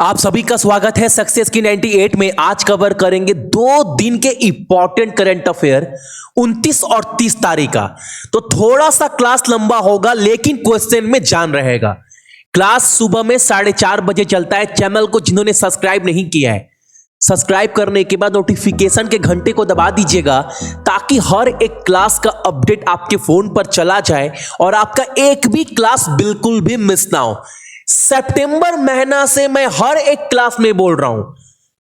आप सभी का स्वागत है सक्सेस की 98 में। आज कवर करेंगे 2 दिन के इंपॉर्टेंट करंट अफेयर 29 और 30 तारीख का। तो थोड़ा सा क्लास लंबा होगा लेकिन क्वेश्चन में जान रहेगा। क्लास सुबह में 4:30 बजे चलता है। चैनल को जिन्होंने सब्सक्राइब नहीं किया है, सब्सक्राइब करने के बाद नोटिफिकेशन के घंटे को दबा दीजिएगा ताकि हर एक क्लास का अपडेट आपके फोन पर चला जाए और आपका एक भी क्लास बिल्कुल भी मिस ना हो। सितंबर महीना से मैं हर एक क्लास में बोल रहा हूं,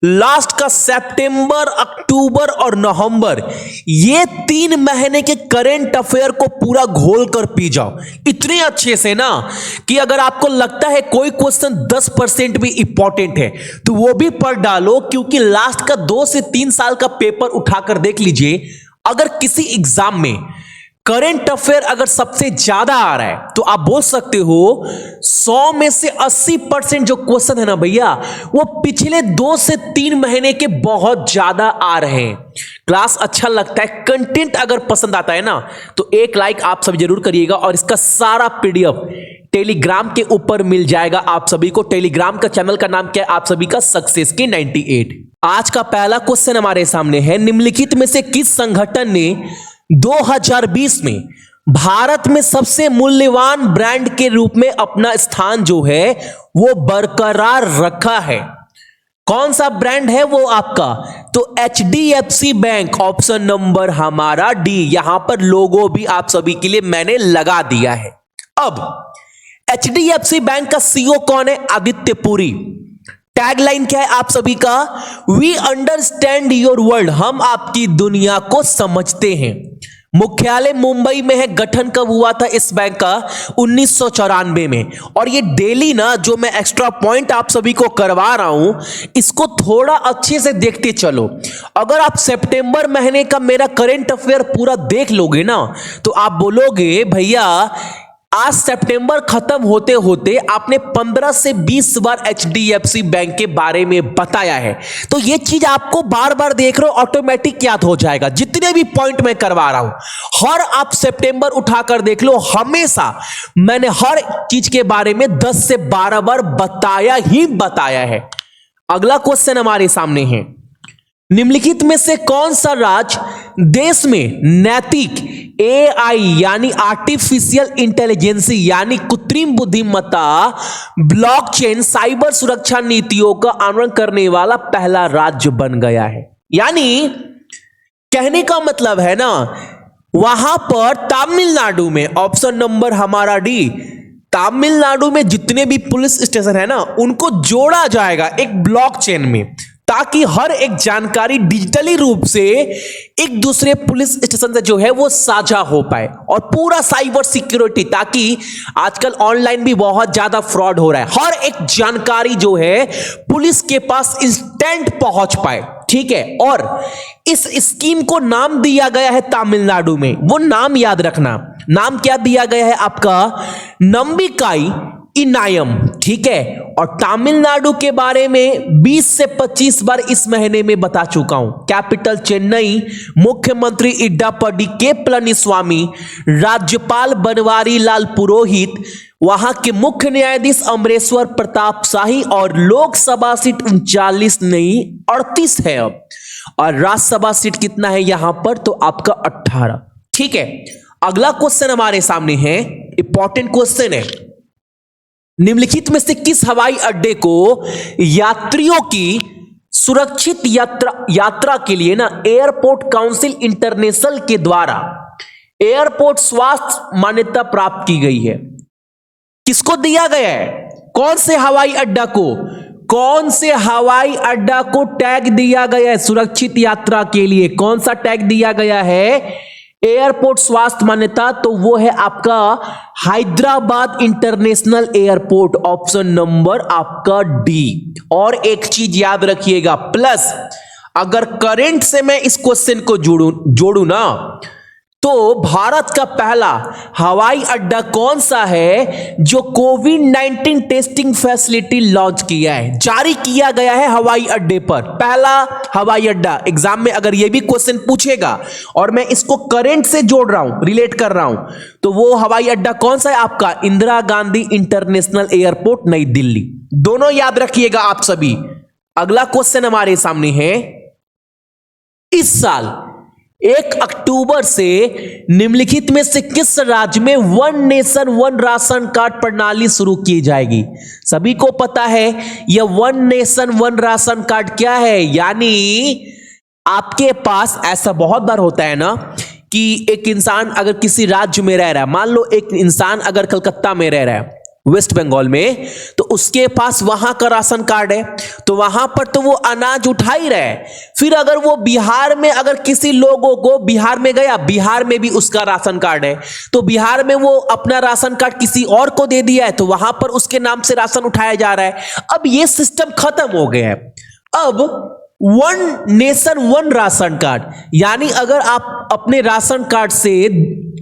लास्ट का सितंबर, अक्टूबर और नवंबर, ये 3 महीने के करंट अफेयर को पूरा घोल कर पी जाओ इतने अच्छे से ना कि अगर आपको लगता है कोई क्वेश्चन 10% भी इंपॉर्टेंट है तो वो भी पढ़ डालो, क्योंकि लास्ट का 2 से 3 साल का पेपर उठाकर देख लीजिए। अगर किसी एग्जाम में करंट अफेयर अगर सबसे ज्यादा आ रहा है तो आप बोल सकते हो 100 में से 80% जो क्वेश्चन है ना भैया, वो पिछले 2 से 3 महीने के बहुत ज्यादा आ रहे हैं। क्लास अच्छा लगता है, कंटेंट अगर पसंद आता है ना तो एक लाइक आप सब जरूर करिएगा और इसका सारा पीडीएफ टेलीग्राम के ऊपर मिल जाएगा आप सभी को। टेलीग्राम का चैनल का नाम क्या है आप सभी का? सक्सेस की 98। आज का पहला क्वेश्चन हमारे सामने है, निम्नलिखित में से किस संगठन ने 2020 में भारत में सबसे मूल्यवान ब्रांड के रूप में अपना स्थान जो है वो बरकरार रखा है? कौन सा ब्रांड है वो आपका? तो HDFC बैंक, ऑप्शन नंबर हमारा डी। यहां पर लोगो भी आप सभी के लिए मैंने लगा दिया है। अब HDFC बैंक का CEO कौन है? आदित्य पुरी। टैगलाइन क्या है आप सभी का? वी अंडरस्टैंड योर वर्ल्ड, हम आपकी दुनिया को समझते हैं। मुख्यालय मुंबई में है। गठन कब हुआ था इस बैंक का? 1994 में। और ये डेली ना जो मैं एक्स्ट्रा पॉइंट आप सभी को करवा रहा हूं, इसको थोड़ा अच्छे से देखते चलो। अगर आप सितंबर महीने का मेरा करंट अफेयर पूरा देख लोगे ना तो आप बोलोगे भैया आज सितंबर खत्म होते होते आपने 15 से 20 बार HDFC बैंक के बारे में बताया है। तो ये चीज आपको बार बार देख रहे हो, ऑटोमेटिक याद हो जाएगा। जितने भी पॉइंट मैं करवा रहा हूं हर आप सितंबर उठाकर देख लो, हमेशा मैंने हर चीज के बारे में 10 से 12 बार बताया ही बताया है। अगला क्वेश्चन हमारे सामने है, निम्नलिखित में से कौन सा राज्य देश में नैतिक AI यानी आर्टिफिशियल इंटेलिजेंसी यानी कृत्रिम बुद्धिमत्ता, ब्लॉकचेन, साइबर सुरक्षा नीतियों का अनुसरण करने वाला पहला राज्य बन गया है? यानी कहने का मतलब है ना, वहां पर तमिलनाडु में, ऑप्शन नंबर हमारा डी, तमिलनाडु में जितने भी पुलिस स्टेशन है ना उनको जोड़ा जाएगा एक ब्लॉकचेन में, ताकि हर एक जानकारी डिजिटली रूप से एक दूसरे पुलिस स्टेशन से जो है वो साझा हो पाए, और पूरा साइबर सिक्योरिटी, ताकि आजकल ऑनलाइन भी बहुत ज्यादा फ्रॉड हो रहा है, हर एक जानकारी जो है पुलिस के पास इंस्टेंट पहुंच पाए। ठीक है, और इस स्कीम को नाम दिया गया है तमिलनाडु में, वो नाम याद रखना, नाम क्या दिया गया है आपका? नंबिकाई इनायम। ठीक है, और तमिलनाडु के बारे में 20 से 25 बार इस महीने में बता चुका हूं। कैपिटल चेन्नई, मुख्यमंत्री इड्डापड्डी के पलनीस्वामी, राज्यपाल बनवारी लाल पुरोहित, वहां के मुख्य न्यायाधीश अमरेश्वर प्रताप शाही, और लोकसभा सीट 39 नहीं 38 है अब, और राज्यसभा सीट कितना है यहां पर? तो आपका 18। ठीक है, अगला क्वेश्चन हमारे सामने है, इंपॉर्टेंट क्वेश्चन है, निम्नलिखित में से किस हवाई अड्डे को यात्रियों की सुरक्षित यात्रा के लिए ना एयरपोर्ट काउंसिल इंटरनेशनल के द्वारा एयरपोर्ट स्वास्थ्य मान्यता प्राप्त की गई है? किसको दिया गया है? कौन से हवाई अड्डा को, कौन से हवाई अड्डा को टैग दिया गया है सुरक्षित यात्रा के लिए? कौन सा टैग दिया गया है एयरपोर्ट स्वास्थ्य मान्यता? तो वो है आपका Hyderabad international airport, option number आपका डी। और एक चीज याद रखिएगा, प्लस अगर करंट से मैं इस क्वेश्चन को जोड़ू ना तो भारत का पहला हवाई अड्डा कौन सा है जो कोविड-19 टेस्टिंग फैसिलिटी लॉन्च किया है, जारी किया गया है हवाई अड्डे पर? पहला हवाई अड्डा, एग्जाम में अगर यह भी क्वेश्चन पूछेगा और मैं इसको करंट से जोड़ रहा हूं, रिलेट कर रहा हूं, तो वो हवाई अड्डा कौन सा है आपका? इंदिरा गांधी इंटरनेशनल एयरपोर्ट, नई दिल्ली। दोनों याद रखिएगा आप सभी। अगला क्वेश्चन हमारे सामने है, इस साल 1 अक्टूबर से निम्नलिखित में से किस राज्य में one nation one ration card प्रणाली शुरू की जाएगी? सभी को पता है यह one nation one ration card क्या है, यानी आपके पास ऐसा बहुत बार होता है ना कि एक इंसान अगर किसी राज्य में रह रहा है, मान लो एक इंसान अगर कलकत्ता में रह रहा है, वेस्ट बंगाल में, तो उसके पास वहां का राशन कार्ड है, तो वहां पर तो वो अनाज उठा ही रहा है। फिर अगर वो बिहार में, अगर किसी लोगों को बिहार में गया, बिहार में भी उसका राशन कार्ड है, तो बिहार में वो अपना राशन कार्ड किसी और को दे दिया है, तो वहां पर उसके नाम से राशन उठाया जा रहा है। अब ये सिस्टम खत्म हो गया है। अब one nation one ration card, यानी अगर आप अपने राशन कार्ड से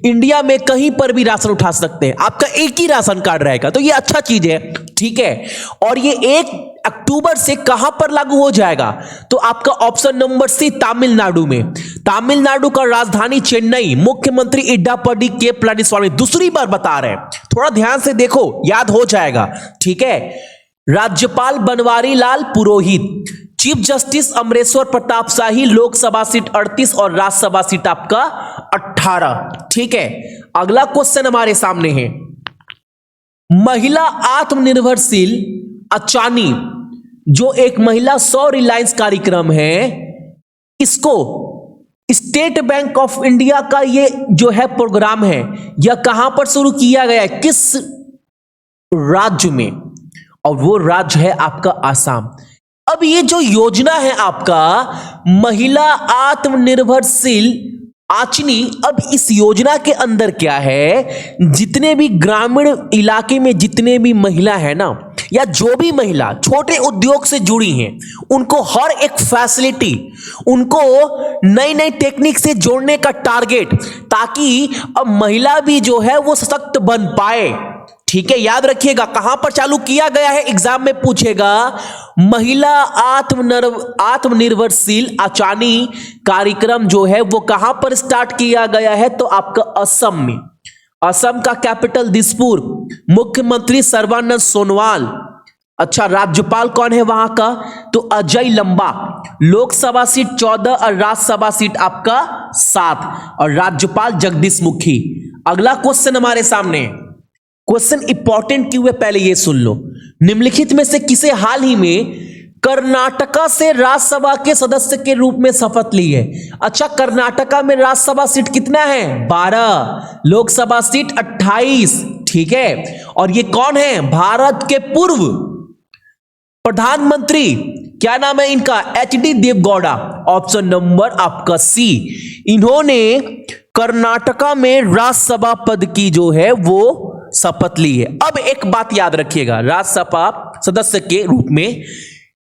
इंडिया में कहीं पर भी राशन उठा सकते हैं, आपका एक ही राशन कार्ड रहेगा, तो ये अच्छा चीज है, ठीक है। और ये 1 अक्टूबर से कहां पर लागू हो जाएगा? तो आपका ऑप्शन नंबर सी, तमिलनाडु में। तमिलनाडु का राजधानी चेन्नई, मुख्यमंत्री इड्डापडी के पलानीस्वामी। दूसरी बार बता रहे हैं, थोड़ा ध्यान से देखो, याद हो जाएगा, ठीक है। राज्यपाल बनवारी लाल पुरोहित, chief justice Amreshwar Pratap Shahi, Lok Sabha seat 38 और राज्यसभा सीट आपका 18, ठीक है। अगला क्वेश्चन हमारे सामने है, महिला आत्मनिर्भरशील अचानी, जो एक महिला सौ रिलायंस कार्यक्रम है, इसको स्टेट बैंक ऑफ इंडिया का ये जो है प्रोग्राम है, यह कहां पर शुरू किया गया है, किस राज्य में? और वो राज्य है आपका आसाम। अब ये जो योजना है आपका महिला आत्मनिर्भरशील आचनी, अब इस योजना के अंदर क्या है, जितने भी ग्रामीण इलाके में जितने भी महिला है ना, या जो भी महिला छोटे उद्योग से जुड़ी हैं, उनको हर एक फैसिलिटी, उनको नई नई टेक्निक से जोड़ने का टारगेट, ताकि अब महिला भी जो है वो सशक्त बन पाए, ठीक है। याद रखिएगा कहां पर चालू किया गया है, एग्जाम में पूछेगा। महिला आत्मनिर्भरशील अचानी कार्यक्रम जो है वो कहां पर स्टार्ट किया गया है? तो आपका असम में। असम का कैपिटल दिसपुर, मुख्यमंत्री सर्बानंद सोनोवाल। अच्छा, राज्यपाल कौन है वहां का? तो अजय लंबा। लोकसभा सीट 14 और राज्यसभा सीट आपका 7, और राज्यपाल जगदीश मुखी। अगला क्वेश्चन हमारे सामने, क्वेश्चन इंपॉर्टेंट क्यों है, पहले ये सुन लो। निम्नलिखित में से किसे हाल ही में कर्नाटका से राज्यसभा के सदस्य के रूप में शपथ ली है? अच्छा, कर्नाटका में राज्यसभा सीट कितना है? 12, लोकसभा सीट 28, ठीक है। और ये कौन है? भारत के पूर्व प्रधानमंत्री, क्या नाम है इनका? HD देवगौड़ा। ऑप्शन नंबर आपका सी। इन्होंने कर्नाटका में राज्यसभा पद की जो है वो शपथ ली है। अब एक बात याद रखिएगा, राज्यसभा सदस्य के रूप में,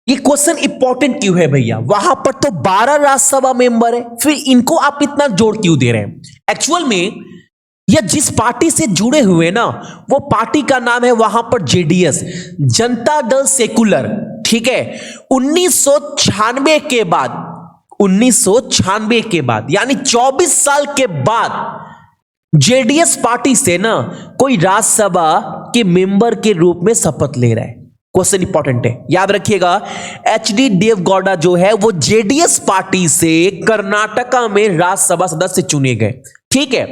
ये क्वेश्चन इंपॉर्टेंट क्यों है भैया? वहां पर तो 12 राज्यसभा मेंबर है, फिर इनको आप इतना जोर क्यों दे रहे हैं? एक्चुअल में यह जिस पार्टी से जुड़े हुए ना, वो पार्टी का नाम है वहां पर JDS, जनता दल सेकुलर, ठीक है। 1996 के बाद यानी 24 साल के बाद JDS पार्टी से ना कोई राज्यसभा के मेंबर के रूप में शपथ ले रहा है। क्वेश्चन इंपॉर्टेंट है, याद रखिएगा। HD देवगौड़ा जो है वो JDS पार्टी से कर्नाटका में राज्यसभा सदस्य चुने गए, ठीक है।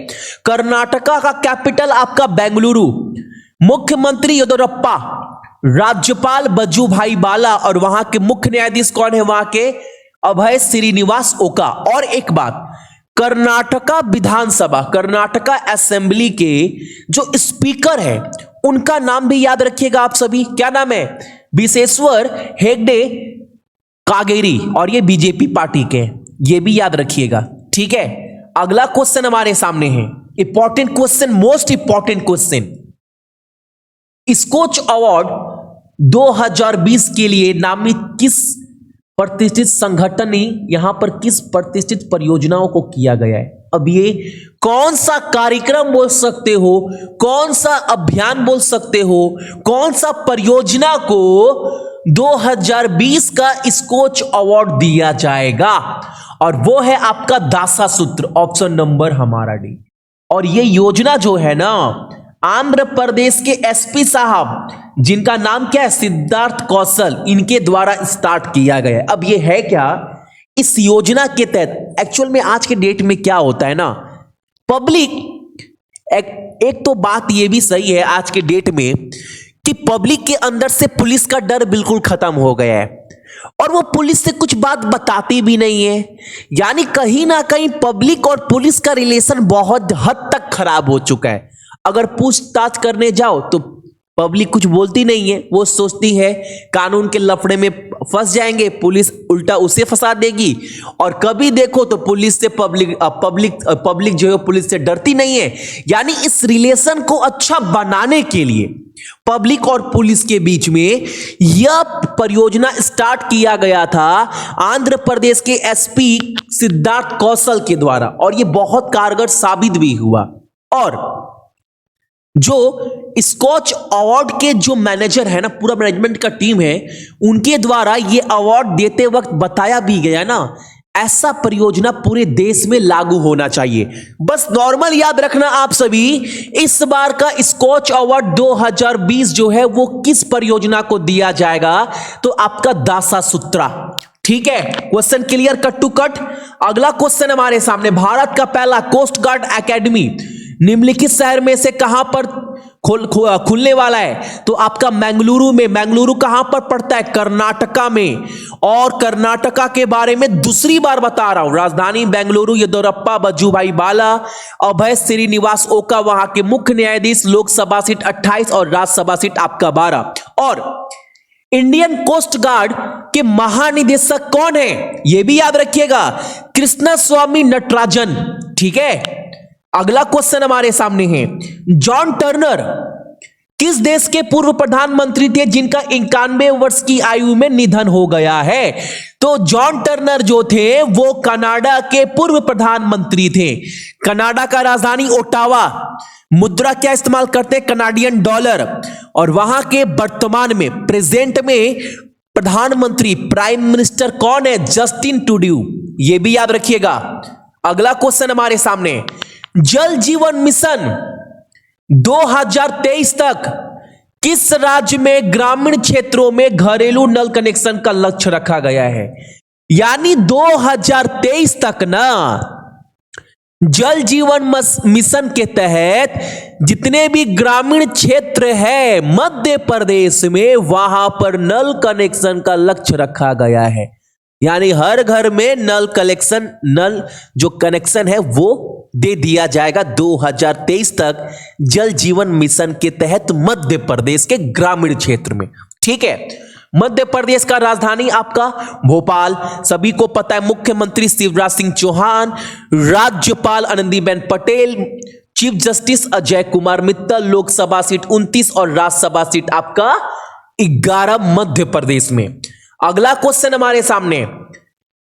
कर्नाटका का कैपिटल आपका बेंगलुरु, मुख्यमंत्री येदियुरप्पा, राज्यपाल वजुभाई वाला, और वहां के मुख्य न्यायाधीश कौन है? वहां के अभय श्रीनिवास ओका। और एक बात, कर्नाटका विधानसभा, कर्नाटका असेंबली के जो स्पीकर है उनका नाम भी याद रखिएगा आप सभी। क्या नाम है? विशेश्वर हेगड़े कागेरी, और ये बीजेपी पार्टी के, ये भी याद रखिएगा, ठीक है। अगला क्वेश्चन हमारे सामने है, important question, most important question. Skoch award 2020 के लिए नामित किस प्रतिष्ठित संगठन ने यहां पर किस प्रतिष्ठित परियोजनाओं को किया गया है? अब ये कौन सा कार्यक्रम बोल सकते हो, कौन सा अभियान बोल सकते हो, कौन सा परियोजना को 2020 का स्कॉच अवार्ड दिया जाएगा? और वो है आपका दासा सूत्र, ऑप्शन नंबर हमारा डी। और ये योजना जो है ना, आंध्र प्रदेश के एसपी साहब, जिनका नाम क्या है, सिद्धार्थ कौशल, इनके द्वारा स्टार्ट किया गया है। अब ये है क्या, इस योजना के तहत एक्चुअल में आज के डेट में क्या होता है ना, पब्लिक एक तो बात ये भी सही है आज के डेट में कि पब्लिक के अंदर से पुलिस का डर बिल्कुल खत्म हो गया है और वो पुलिस से कुछ बात बताती भी नहीं है। यानी कहीं ना कहीं पब्लिक और पुलिस का रिलेशन बहुत हद तक खराब हो चुका है। अगर पूछताछ करने जाओ तो पब्लिक कुछ बोलती नहीं है, वो सोचती है कानून के लफड़े में फंस जाएंगे, पुलिस उल्टा उसे फंसा देगी। और कभी देखो तो पुलिस से पब्लिक जो है पुलिस से डरती नहीं है। यानी इस रिलेशन को अच्छा बनाने के लिए पब्लिक और पुलिस के बीच में यह परियोजना स्टार्ट किया गया था आंध्र प्रदेश के एसपी सिद्धार्थ कौशल के द्वारा, और यह बहुत कारगर साबित भी हुआ। और जो स्कॉच अवार्ड के जो मैनेजर है ना, पूरा मैनेजमेंट का टीम है, उनके द्वारा ये अवार्ड देते वक्त बताया भी गया ना, ऐसा परियोजना पूरे देश में लागू होना चाहिए। बस नॉर्मल याद रखना आप सभी, इस बार का स्कॉच अवार्ड 2020 जो है वो किस परियोजना को दिया जाएगा, तो आपका दासा सूत्रा। ठीक है, question clear, cut to cut. अगला क्वेश्चन हमारे सामने, भारत का पहला कोस्ट गार्ड एकेडमी निम्नलिखित शहर में से कहां पर खुलने वाला है? तो आपका मंगलुरु में। मंगलुरु कहां पर पड़ता है? कर्नाटका में। और कर्नाटका के बारे में दूसरी बार बता रहा हूं, राजधानी बेंगलुरु, येदियुरप्पा वजुभाई वाला, अभय श्रीनिवास ओका वहां के मुख्य न्यायाधीश, लोकसभा सीट 28 और राज्यसभा सीट आपका 12। और इंडियन कोस्ट गार्ड के महानिदेशक कौन है, यह भी याद रखिएगा, कृष्णा स्वामी नटराजन। ठीक है, अगला क्वेश्चन हमारे सामने है, जॉन टर्नर किस देश के पूर्व प्रधानमंत्री थे जिनका 91 वर्ष की आयु में निधन हो गया है? तो जॉन टर्नर जो थे वो कनाडा के पूर्व प्रधानमंत्री थे। कनाडा का राजधानी ओटावा, मुद्रा क्या इस्तेमाल करते हैं? Canadian dollar. और वहां के वर्तमान में प्रेजेंट में प्रधानमंत्री प्राइम मिनिस्टर कौन है? जस्टिन ट्रूडो, यह भी याद रखिएगा। अगला क्वेश्चन हमारे सामने, जल जीवन मिशन 2023 तक किस राज्य में ग्रामीण क्षेत्रों में घरेलू नल कनेक्शन का लक्ष्य रखा गया है? यानी 2023 तक ना, जल जीवन मिशन के तहत जितने भी ग्रामीण क्षेत्र है मध्य प्रदेश में, वहां पर नल कनेक्शन का लक्ष्य रखा गया है। यानी हर घर में नल जो कनेक्शन है वो दे दिया जाएगा 2023 तक, जल जीवन मिशन के तहत मध्य प्रदेश के ग्रामीण क्षेत्र में। ठीक है, मध्य प्रदेश का राजधानी आपका भोपाल, सभी को पता है। मुख्यमंत्री शिवराज सिंह चौहान, राज्यपाल Anandiben Patel, chief justice Ajay Kumar Mittal, Lok Sabha seat 29 और राज्यसभा सीट आपका 11 मध्य प्रदेश में। अगला क्वेश्चन हमारे सामने,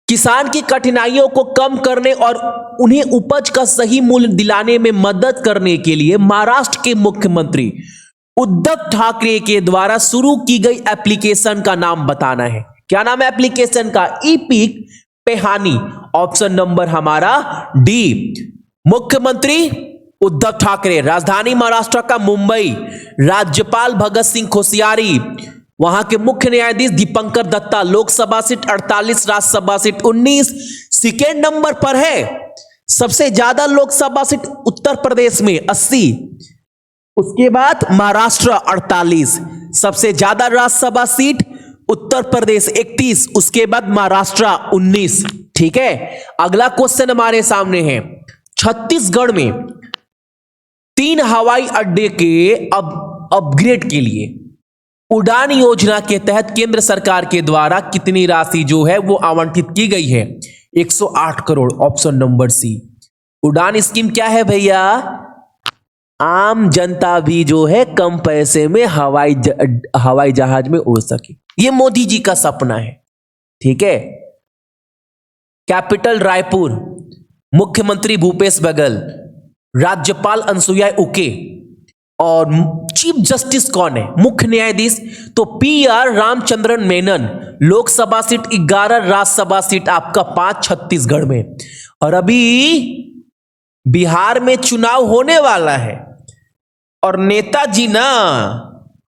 किसान की कठिनाइयों को कम करने और उन्हें उपज का सही मूल्य दिलाने में मदद करने के लिए महाराष्ट्र के मुख्यमंत्री उद्धव ठाकरे के द्वारा शुरू की गई एप्लीकेशन का नाम बताना है। क्या नाम है एप्लीकेशन का? ई-पीक पेहानी, ऑप्शन नंबर हमारा डी। मुख्यमंत्री उद्धव ठाकरे, राजधानी महाराष्ट्र का मुंबई, राज्यपाल भगत सिंह कोश्यारी, वहां के मुख्य न्यायाधीश Dipankar Datta, Lok Sabha seat 48, Rajya Sabha seat 19। Second number पर है, सबसे ज्यादा लोकसभा सीट उत्तर प्रदेश में 80, उसके बाद महाराष्ट्र 48, सबसे ज्यादा राज्यसभा सीट उत्तर प्रदेश 31, उसके बाद महाराष्ट्र 19। ठीक है, अगला क्वेश्चन हमारे सामने है, छत्तीसगढ़ में 3 हवाई अड्डे के अपग्रेड के लिए उड़ान योजना के तहत केंद्र सरकार के द्वारा कितनी राशि जो है वो आवंटित की गई है? 108 करोड़, ऑप्शन नंबर सी। उड़ान स्कीम क्या है भैया? आम जनता भी जो है कम पैसे में हवाई जहाज में उड़ सके, ये मोदी जी का सपना है। ठीक है, कैपिटल रायपुर, मुख्यमंत्री भूपेश बघेल, राज्यपाल अनुसुईया उइके और चीफ जस्टिस कौन है, मुख्य न्यायाधीश? तो PR Ramachandran Menon. Lok Sabha seat 11, Rajya Sabha seat आपका 5 छत्तीसगढ़ में। और अभी बिहार में चुनाव होने वाला है और नेताजी ना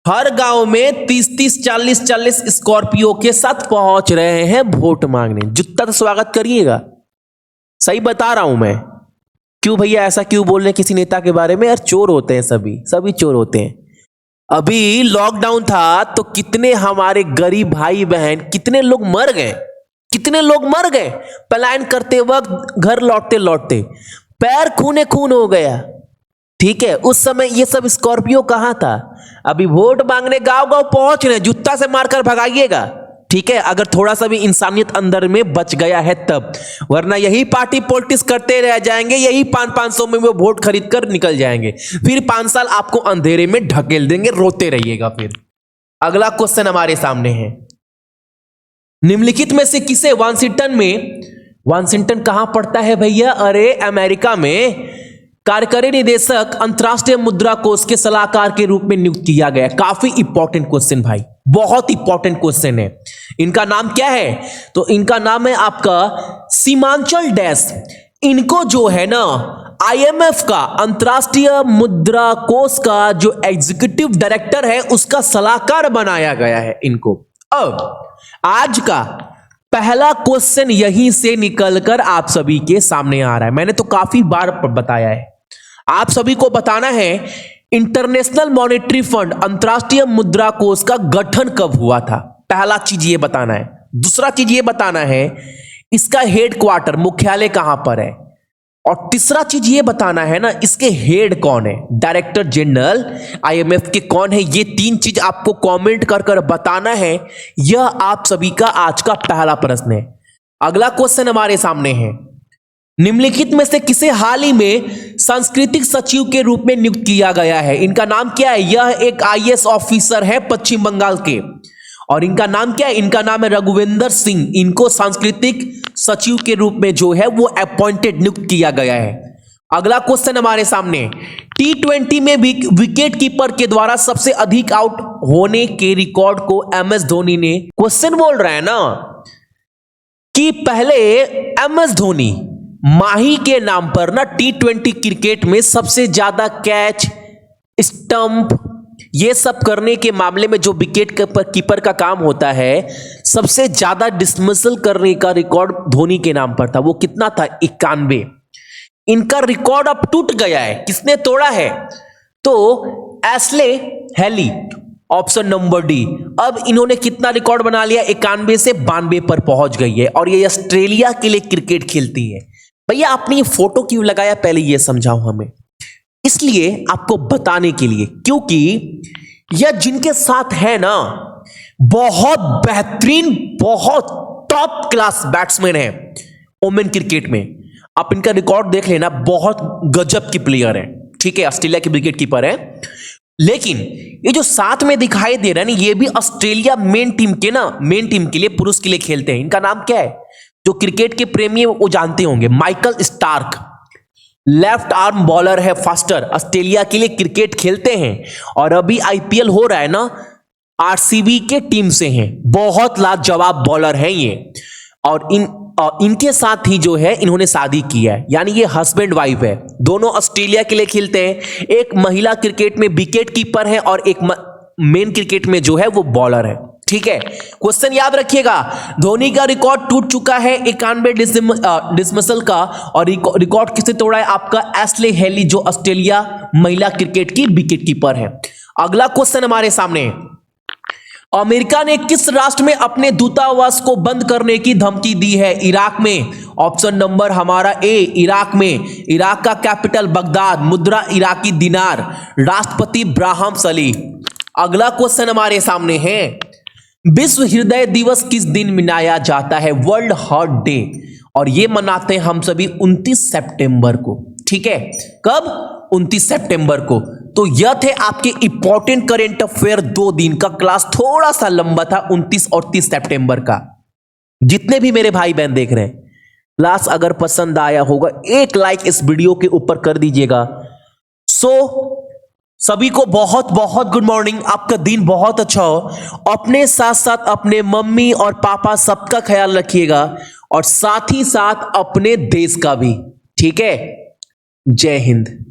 हर गांव में 30-30, 40-40 स्कॉर्पियो के साथ पहुंच रहे हैं वोट मांगने। जुत्ता तो स्वागत करिएगा, सही बता रहा हूं मैं। क्यों भैया ऐसा क्यों बोल रहे हैं किसी नेता के बारे में? यार चोर होते हैं, सभी चोर होते हैं। अभी लॉकडाउन था तो कितने हमारे गरीब भाई बहन, कितने लोग मर गए पलायन करते वक्त, घर लौटते लौटते पैर खूने खून हो गया। ठीक है, उस समय ये सब स्कॉर्पियो कहां था? अभी वोट मांगने गांव गांव पहुंच रहे, जूता से मारकर भगाइएगा। ठीक है, अगर थोड़ा सा भी इंसानियत अंदर में बच गया है तब, वरना यही पार्टी पॉलिटिक्स करते रह जाएंगे, यही 500 में वो वोट खरीद कर निकल जाएंगे, फिर 5 साल आपको अंधेरे में ढकेल देंगे, रोते रहिएगा। फिर अगला क्वेश्चन हमारे सामने है, निम्नलिखित में से किसे वाशिंगटन कहां पड़ता है भैया? अरे अमेरिका में कार्यकारी निदेशक अंतरराष्ट्रीय मुद्रा कोष के सलाहकार के रूप में नियुक्त किया गया। काफी इंपॉर्टेंट क्वेश्चन भाई, बहुत इंपॉर्टेंट क्वेश्चन है। इनका नाम क्या है? तो इनका नाम है आपका सीमांचल डैश। इनको जो है ना IMF का, अंतरराष्ट्रीय मुद्रा कोष का जो एग्जीक्यूटिव डायरेक्टर है उसका सलाहकार बनाया गया है इनको। अब आज का पहला क्वेश्चन यहीं से निकलकर आप सभी के सामने आ रहा है। मैंने तो काफी बार बताया है, आप सभी को बताना है इंटरनेशनल मॉनेटरी फंड, अंतरराष्ट्रीय मुद्रा कोष का गठन कब हुआ था। पहला चीज ये बताना है। दूसरा चीज ये बताना है इसका हेडक्वार्टर, मुख्यालय कहां पर है। और तीसरा चीज ये बताना है ना इसके हेड कौन है, डायरेक्टर जनरल IMF के कौन है। ये 3 चीज आपको कमेंट कर कर बताना है। यह आप सभी का आज का पहला प्रश्न है। अगला क्वेश्चन हमारे सामने है, निम्नलिखित में से किसे हाल ही में सांस्कृतिक सचिव के रूप में नियुक्त किया गया है? इनका नाम क्या है? यह एक IAS ऑफिसर है पश्चिम बंगाल के, और इनका नाम क्या है? इनका नाम है रघुविंदर सिंह। इनको सांस्कृतिक सचिव के रूप में जो है वो अपॉइंटेड, नियुक्त किया गया है। अगला क्वेश्चन हमारे सामने, T20 में विकेट कीपर के द्वारा सबसे अधिक आउट होने के रिकॉर्ड को MS धोनी ने, क्वेश्चन बोल रहा है ना कि पहले MS धोनी माही के नाम पर ना T20 क्रिकेट में सबसे ज्यादा कैच, स्टंप, ये सब करने के मामले में जो विकेट कीपर का काम होता है, सबसे ज्यादा डिसमिसल करने का रिकॉर्ड धोनी के नाम पर था। वो कितना था? 91। इनका रिकॉर्ड अब टूट गया है। किसने तोड़ा है? तो Ashley Healy, option number D. अब इन्होंने कितना रिकॉर्ड बना लिया? 91 से 92 पर पहुंच गई है, और ये ऑस्ट्रेलिया के लिए क्रिकेट खेलती है। भैया आपने ये फोटो क्यों लगाया, पहले ये समझाओ हमें। इसलिए आपको बताने के लिए, क्योंकि यह जिनके साथ है ना बहुत बेहतरीन, बहुत टॉप क्लास बैट्समैन है वोमेन क्रिकेट में। आप इनका रिकॉर्ड देख लेना, बहुत गजब की प्लेयर है। ठीक है, ऑस्ट्रेलिया के विकेट कीपर है। लेकिन ये जो साथ में दिखाई दे रहा है ना, ये भी ऑस्ट्रेलिया मेन टीम के लिए, पुरुष के लिए खेलते हैं। इनका नाम क्या है? जो क्रिकेट के प्रेमी वो जानते होंगे, Michael Starc. Left arm bowler है, फास्टर, ऑस्ट्रेलिया के लिए क्रिकेट खेलते हैं। और अभी IPL हो रहा है ना, RCB के टीम से हैं। बहुत लाजवाब बॉलर हैं ये। और इनके साथ ही जो है इन्होंने शादी की है, यानी ये हस्बैंड वाइफ है। दोनों ऑस्ट्रेलिया के लिए खेलते हैं। एक महिला क्रिकेट में विकेट कीपर है और एक मेन क्रिकेट में जो है वो बॉलर है। ठीक है, क्वेश्चन याद रखिएगा। धोनी का रिकॉर्ड टूट चुका है 91 डिसमिसल का, और रिकॉर्ड किसने तोड़ा है? आपका एस्ले हेली, जो ऑस्ट्रेलिया महिला क्रिकेट की विकेट कीपर है। अगला क्वेश्चन हमारे सामने, अमेरिका ने किस राष्ट्र में अपने दूतावास को बंद करने की धमकी दी है? इराक में। ऑप्शन नंबर हमारा ए, इराक में। इराक का कैपिटल बगदाद, मुद्रा इराकी दिनार, राष्ट्रपति इब्राहिम सलीह। अगला क्वेश्चन हमारे सामने है, विश्व हृदय दिवस किस दिन मनाया जाता है? World heart day. और ये मनाते हैं हम सभी 29 सितंबर को। ठीक है, कब? 29 सितंबर को। तो यह थे आपके इंपॉर्टेंट करेंट अफेयर 2 दिन का। क्लास थोड़ा सा लंबा था, 29 और 30 सितंबर का। जितने भी मेरे भाई बहन देख रहे हैं, क्लास अगर पसंद आया होगा एक लाइक इस वीडियो के ऊपर कर दीजिएगा। सभी को बहुत बहुत गुड मॉर्निंग, आपका दिन बहुत अच्छा हो। अपने साथ साथ अपने मम्मी और पापा सबका ख्याल रखिएगा और साथ ही साथ अपने देश का भी। ठीक है, जय हिंद।